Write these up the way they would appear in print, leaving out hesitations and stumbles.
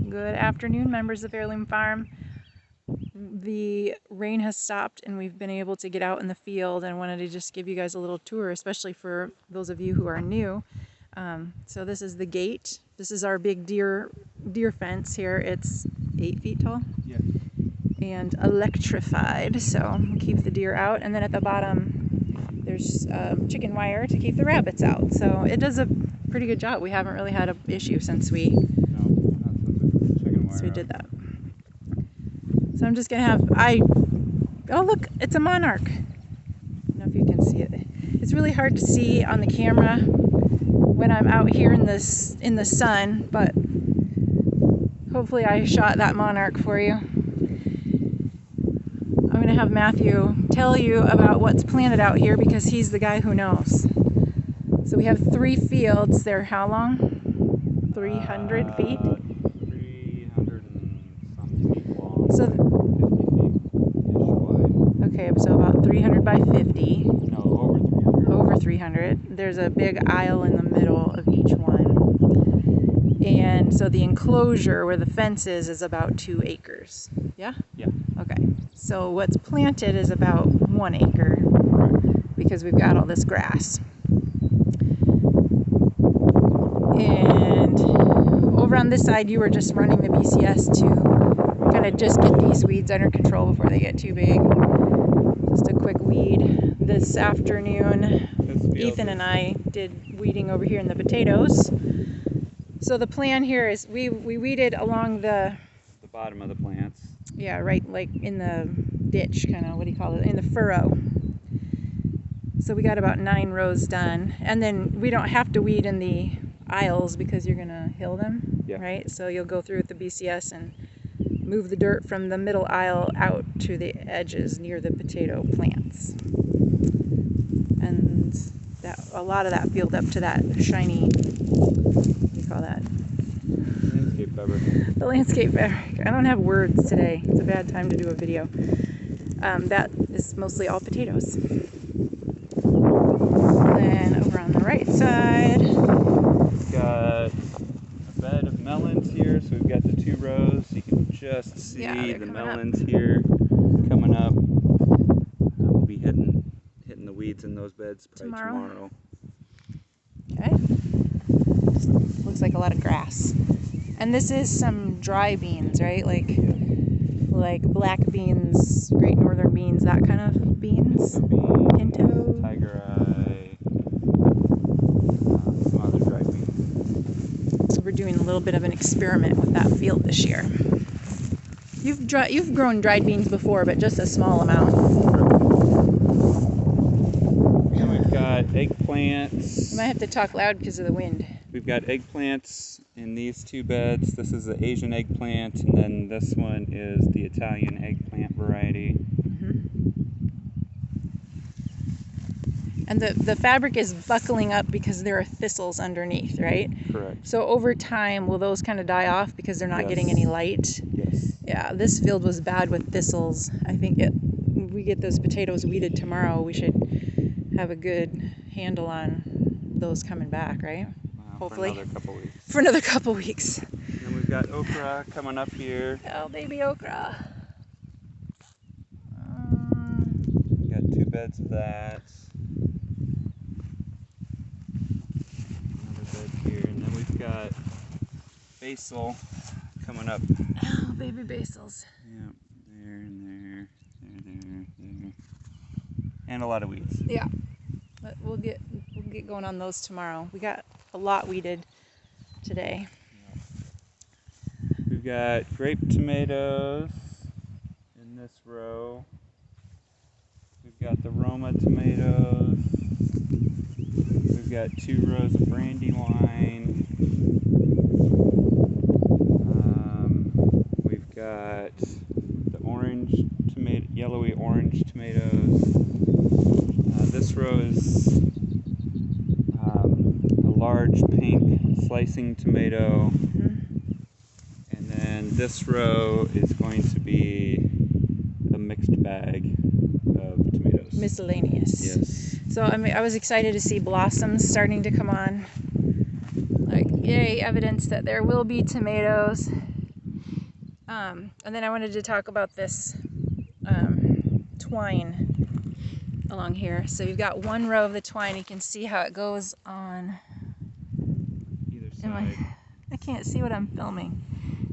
Good afternoon, members of Heirloom Farm. The rain has stopped and we've been able to get out in the field, and I wanted to just give you guys a little tour, especially for those of you who are new. So this is the gate. This is our big deer fence here. It's 8 feet tall. Yeah. And electrified, so we keep the deer out. And then at the bottom there's chicken wire to keep the rabbits out. So it does a pretty good job. We haven't really had an issue since we did that. So I'm just gonna have, oh look, it's a monarch. I don't know if you can see it. It's really hard to see on the camera when I'm out here in the sun, but hopefully I shot that monarch for you. I'm gonna have Matthew tell you about what's planted out here because he's the guy who knows. So we have 3 fields. They're how long? 300 feet? 300 and some feet long. So 50 feet-ish wide. Okay, so about 300 by 50. No, over 300. Over 300. There's a big aisle in the middle of each one. And so the enclosure where the fence is about 2 acres. Yeah? Yeah. Okay. So what's planted is about 1 acre because we've got all this grass. And over on this side, you were just running the BCS to kind of just get these weeds under control before they get too big. Just a quick weed. This afternoon, Ethan and I did weeding over here in the potatoes. So the plan here is we weeded along the bottom of the plants. Yeah, right, like in the ditch, kind of, what do you call it, in the furrow. So we got about 9 rows done. And then we don't have to weed in the aisles because you're going to hill them, yeah. Right? So you'll go through with the BCS and move the dirt from the middle aisle out to the edges near the potato plants. And a lot of that field up to that shiny, what do you call that? Landscape fabric. The landscape fabric. I don't have words today. It's a bad time to do a video. That is mostly all potatoes. Then over on the right side, we've got a bed of melons here. So we've got the 2 rows. You can just see the melons here coming up. We'll be hitting the weeds in those beds probably tomorrow. Okay. Looks like a lot of grass. And this is some dry beans, right? Like black beans, great northern beans, that kind of beans. Pinto. Tiger eye. Some other dry beans. So we're doing a little bit of an experiment with that field this year. You've grown dried beans before, but just a small amount. And we've got eggplants. You might have to talk loud because of the wind. We've got eggplants in these 2 beds. This is the Asian eggplant, and then this one is the Italian eggplant variety. And the fabric is buckling up because there are thistles underneath, right? Correct. So over time, will those kind of die off because they're not getting any light? Yes. Yeah, this field was bad with thistles. I think we get those potatoes weeded tomorrow, we should have a good handle on those coming back, right? Hopefully. For another couple weeks. For another couple weeks. And we've got okra coming up here. Oh, baby okra. We've got 2 beds of that. Another bed here. And then we've got basil coming up. Oh, baby basils. Yep, there and there. There. And a lot of weeds. Yeah. But we'll get going on those tomorrow. We got a lot weeded today. We've got grape tomatoes in this row. We've got the Roma tomatoes. We've got 2 rows of brandywine. We've got the orange tomato, yellowy orange tomatoes. This row is a large pink slicing tomato. And then this row is going to be a mixed bag of tomatoes. Miscellaneous. Yes. So I was excited to see blossoms starting to come on. Like, yay, evidence that there will be tomatoes. And then I wanted to talk about this twine along here. So you've got one row of the twine. You can see how it goes on Either side. I can't see what I'm filming.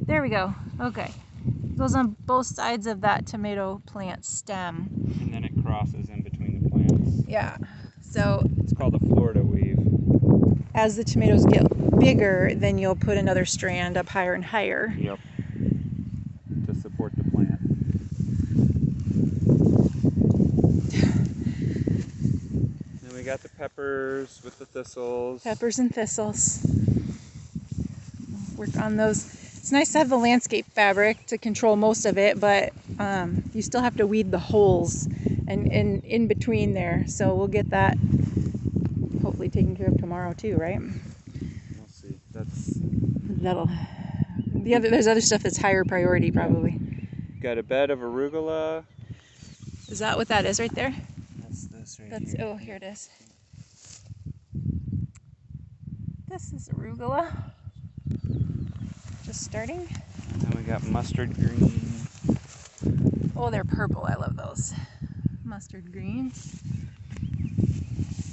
There we go. Okay. It goes on both sides of that tomato plant stem. And then it crosses in between the plants. Yeah. So It's called a Florida weave. as the tomatoes get bigger, then you'll put another strand up higher and higher. Yep. To support the plant. Then we got the peppers with the thistles. Peppers and thistles. Work on those. It's nice to have the landscape fabric to control most of it, but you still have to weed the holes and in between there. So we'll get that hopefully taken care of tomorrow too, right? We'll see. There's other stuff that's higher priority probably. Got a bed of arugula. Is that what that is right there? That's this right here. Oh, here it is. This is arugula. Just starting. And then we got mustard green. Oh, they're purple. I love those. Mustard greens.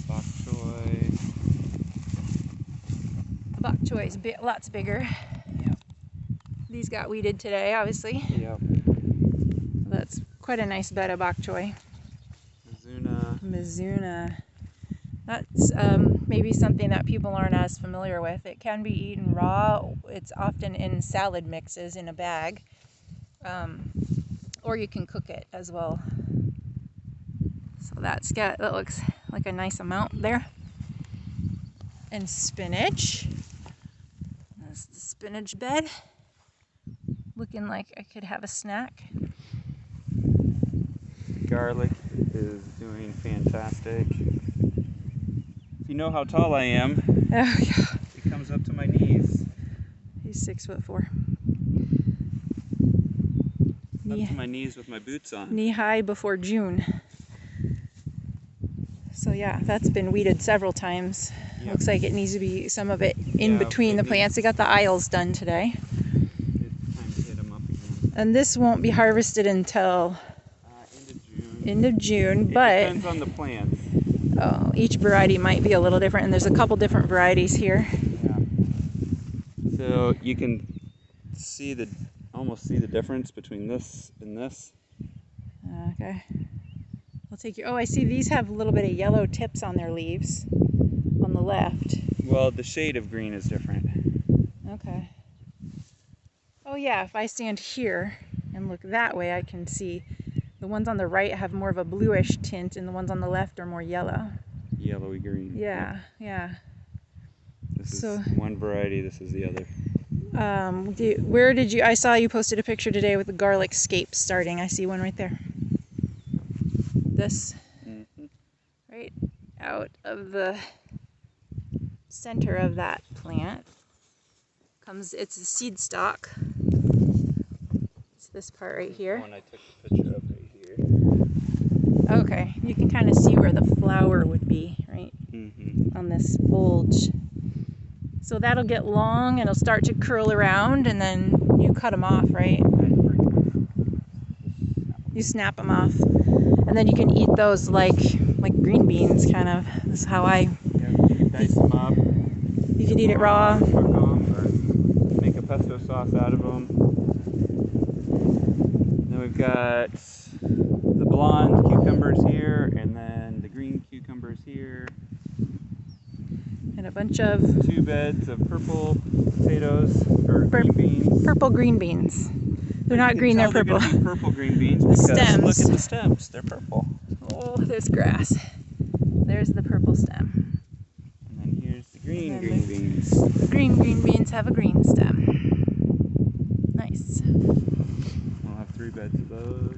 Bok choy. The bok choy is lots bigger. Yep. These got weeded today, obviously. Yep. That's quite a nice bed of bok choy. Mizuna. That's maybe something that people aren't as familiar with. It can be eaten raw. It's often in salad mixes in a bag. Or you can cook it as well. So that looks like a nice amount there. And spinach. That's the spinach bed. Looking like I could have a snack. Garlic is doing fantastic. If you know how tall I am, Oh yeah. it comes up to my knees. He's 6'4". Up to my knees with my boots on. Knee high before June. So yeah, that's been weeded several times. Yep. Looks like it needs to be some of it in between the plants. They got the aisles done today. It's time to hit them up again. And this won't be harvested until end of June, It but depends on the plants. each variety might be a little different, and there's a couple different varieties here. Yeah. So you can almost see the difference between this and this. Okay. I'll take you. Oh, I see these have a little bit of yellow tips on their leaves on the left. Well, the shade of green is different. Okay. Oh yeah, if I stand here and look that way, I can see the ones on the right have more of a bluish tint and the ones on the left are more yellow. Yellowy green. Yeah, yeah. This is one variety, this is the other. I saw you posted a picture today with the garlic scapes starting. I see one right there. This, right out of the center of that plant it's a seed stalk. It's this part right here. The one I took the picture of right here. Okay, you can kind of see where the flower would be, right? On this bulge. So that'll get long and it'll start to curl around, and then you cut them off, right? You snap them off, and then you can eat those like green beans, kind of. This is how I. Yeah, you can dice them up. You could eat it raw. Cook them, or make a pesto sauce out of them. Then we've got the blonde cucumbers here, and then the green cucumbers here. And a bunch of 2 beds of purple potatoes, or green beans. Purple green beans. They're not green, they're purple. They're purple green beans The because stems. look at the stems, they're purple. Oh, there's grass. There's the purple stem. And then here's the green beans. The green beans have a green stem. Nice. We'll have 3 beds of those.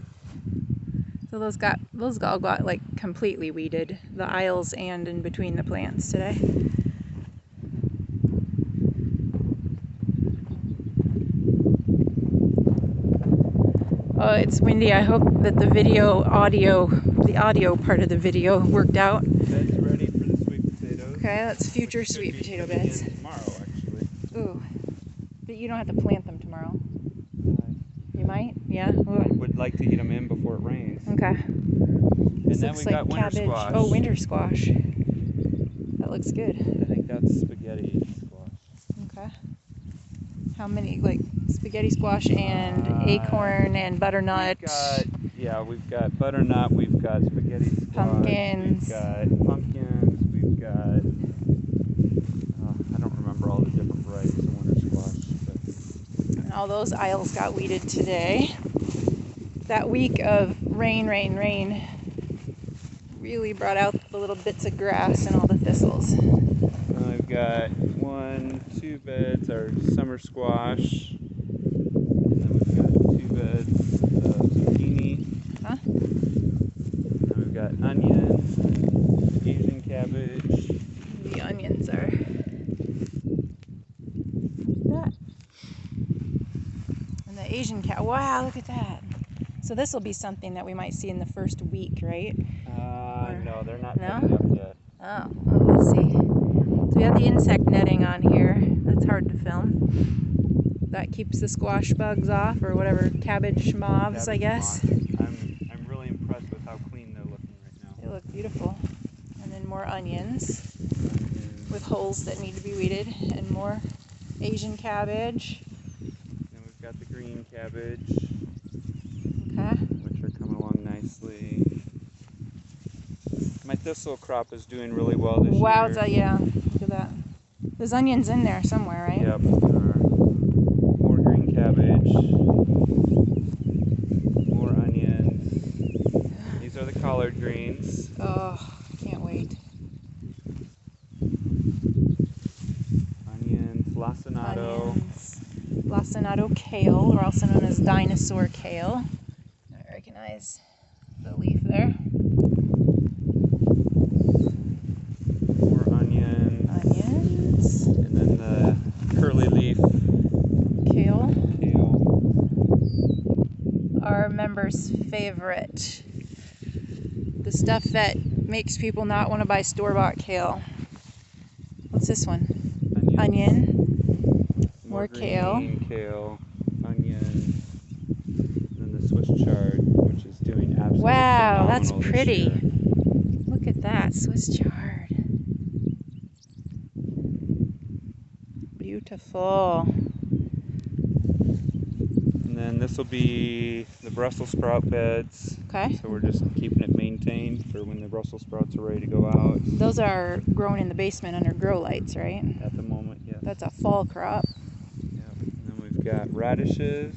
So those all got like completely weeded, the aisles and in between the plants today. Oh, it's windy. I hope that the audio part of the video worked out. Beds ready for the sweet potatoes. Okay, that's future sweet potato beds. Tomorrow, actually. Ooh, but you don't have to plant them tomorrow. might? Yeah. I would like to eat them in before it rains. Okay. And This then looks we got like winter cabbage. squash. Oh, winter squash. That looks good. I think that's spaghetti squash. Okay. How many, like spaghetti squash and acorn and butternut? We've got butternut, we've got spaghetti squash, pumpkins. We've got pumpkins, we've got, I don't remember all the different varieties of winter squash. And all those aisles got weeded today. That week of rain really brought out the little bits of grass and all the thistles. We've got 2 beds are summer squash, and then we've got 2 beds of zucchini. Huh? And we've got onions and Asian cabbage. The onions are that. And the Asian wow, look at that. So this will be something that we might see in the first week, right? No, they're not No? headed up yet. Oh, well, we'll see. So we have the insect netting on here. That's hard to film. That keeps the squash bugs off, or whatever, cabbage moths, I guess. I'm really impressed with how clean they're looking right now. They look beautiful. And then more onions with holes that need to be weeded, and more Asian cabbage. Then we've got the green cabbage, Okay. which are coming along nicely. My thistle crop is doing really well this year. Wowza, yeah. Look at that. There's onions in there somewhere, right? Yep. More green cabbage. More onions. These are the collard greens. Oh, can't wait. Onions, lacinato. Onions. Lacinato kale, or also known as dinosaur kale. I recognize the leaf there. More onions. Onions. And then the curly leaf Kale. kale. Our members' favorite. The stuff that makes people not want to buy store-bought kale. What's this one? Onions. Onion. More kale. green kale. Onions. And then the Swiss chard, which is doing absolutely Wow, that's phenomenal this pretty. year. Look at that, Swiss chard. Beautiful. And then this will be the Brussels sprout beds. Okay. So we're just keeping it maintained for when the Brussels sprouts are ready to go out. Those are grown in the basement under grow lights, right? At the moment, yes. That's a fall crop. Yep. And then we've got radishes.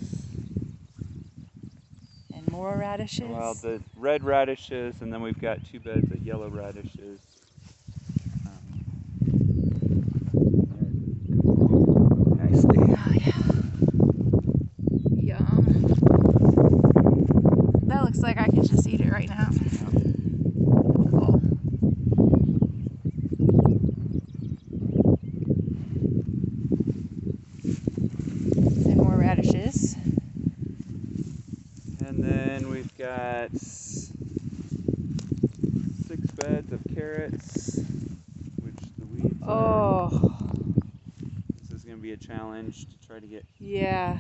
And more radishes. Well, the red radishes, and then we've got 2 beds of yellow radishes. Nicely. Oh, yeah. Yum. That looks like I could just eat it right now. Cool. And more radishes. And then we've got 6 beds of carrots, which the weeds are. Oh, This is going to be a challenge to try to get. yeah.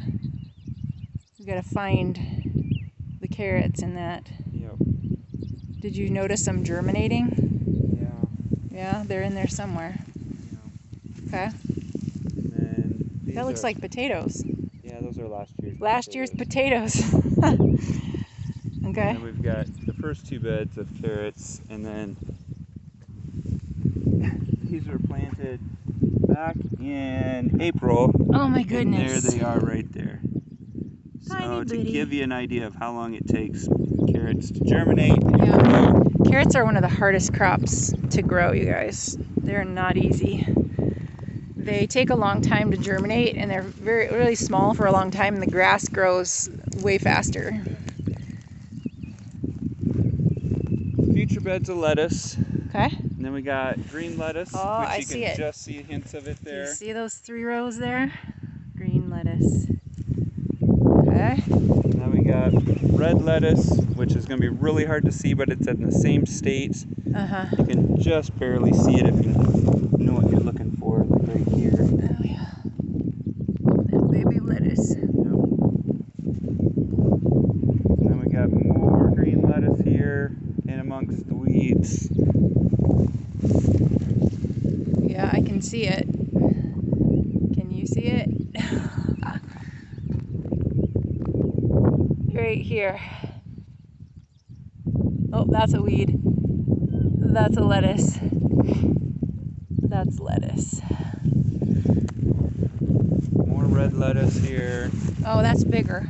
We gotta find the carrots in that. Yep. Did you notice them germinating? Yeah. Yeah, they're in there somewhere. Okay. And then these That looks are, like potatoes. Yeah, those are last year's. Last year's potatoes. And Okay. then we've got the first 2 beds of carrots, and then these were planted back in April. Oh my And goodness. there they are right there. Tiny So to bitty. give you an idea of how long it takes carrots to germinate, Yeah. Carrots are one of the hardest crops to grow, you guys. They're not easy. They take a long time to germinate, and they're really small for a long time, and the grass grows way faster. future beds of lettuce. Okay. And then we got green lettuce, Oh, which I you see can it. just see hints of it Do you there. see those 3 rows there? Green lettuce. Okay. And then we got red lettuce, which is going to be really hard to see, but it's in the same state. Uh-huh. You can just barely see it if you know what you're looking for, like right here. Oh yeah. That baby lettuce. weeds. Yeah, I can see it. Can you see it? Right here. Oh, that's a weed. That's a lettuce. That's lettuce. More red lettuce here. Oh, that's bigger.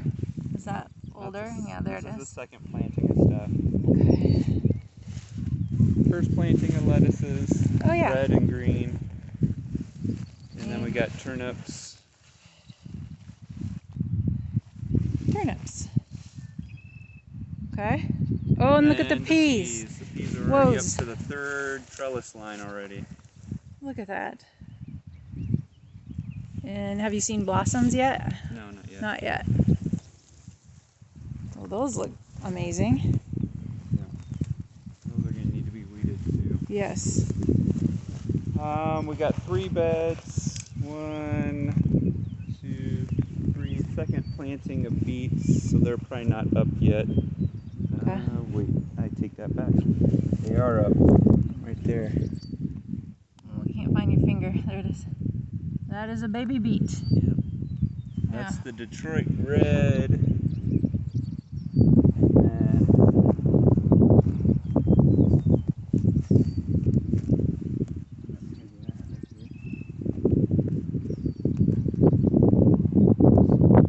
Is that older? Yeah, there it is. This is the second planting of stuff. Okay. First planting of lettuces. Oh, yeah. Red and green. And then we got turnips. Turnips. Okay. Oh, and look at the peas. The peas are already up to the third trellis line already. Look at that. And have you seen blossoms yet? No, not yet. Not yet. Well, those look amazing. Yeah. Those are going to need to be weeded too. Yes. We got 3 beds. 1, 2, 3. Second planting of beets, so they're probably not up yet. Okay. Wait, I take that back. They are up right there. Oh, you can't find your finger. There it is. That is a baby beet. Yep. That's the Detroit Red.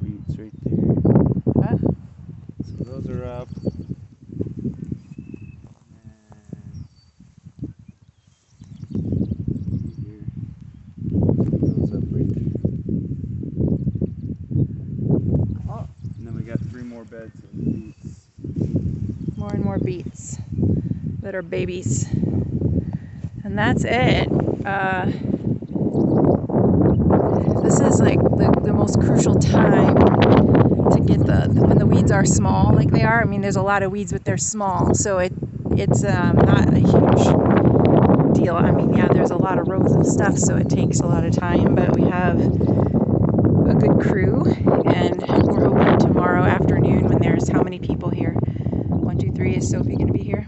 Beets right there. Okay. So those are up. Got 3 more beds of beets. More and more beets that are babies. And that's it. This is like the most crucial time to get when the weeds are small like they are. I mean, there's a lot of weeds, but they're small, so it's not a huge deal. I mean, yeah, there's a lot of rows of stuff, so it takes a lot of time, but we have a good crew, and we're hoping tomorrow afternoon when there's how many people here? 1, 2, 3. Is Sophie going to be here?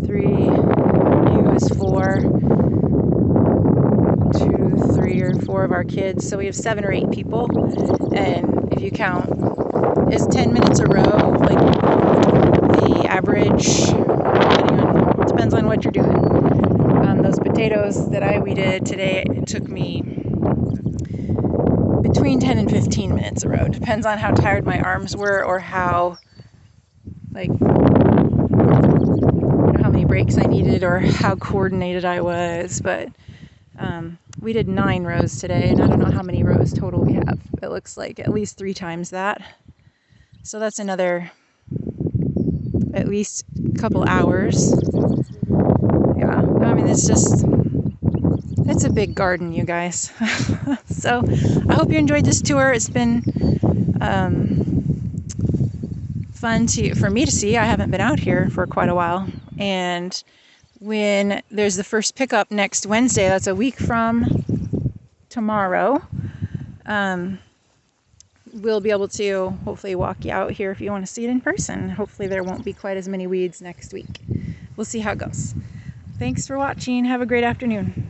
3. You is 4. 2, 3, or 4 of our kids. So we have 7 or 8 people, and if you count, is 10 minutes a row like the average? Depends on what you're doing. Those potatoes that I weeded today, it took me between 10 and 15 minutes a row. Depends on how tired my arms were, or how how many breaks I needed, or how coordinated I was. But we did 9 rows today, and I don't know how many rows total we have. It looks like at least 3 times that. So that's another at least a couple hours. Yeah, I mean, it's a big garden, you guys. So I hope you enjoyed this tour. It's been fun for me to see. I haven't been out here for quite a while. And when there's the first pickup next Wednesday, that's a week from tomorrow, we'll be able to hopefully walk you out here if you want to see it in person. Hopefully there won't be quite as many weeds next week. We'll see how it goes. Thanks for watching. Have a great afternoon.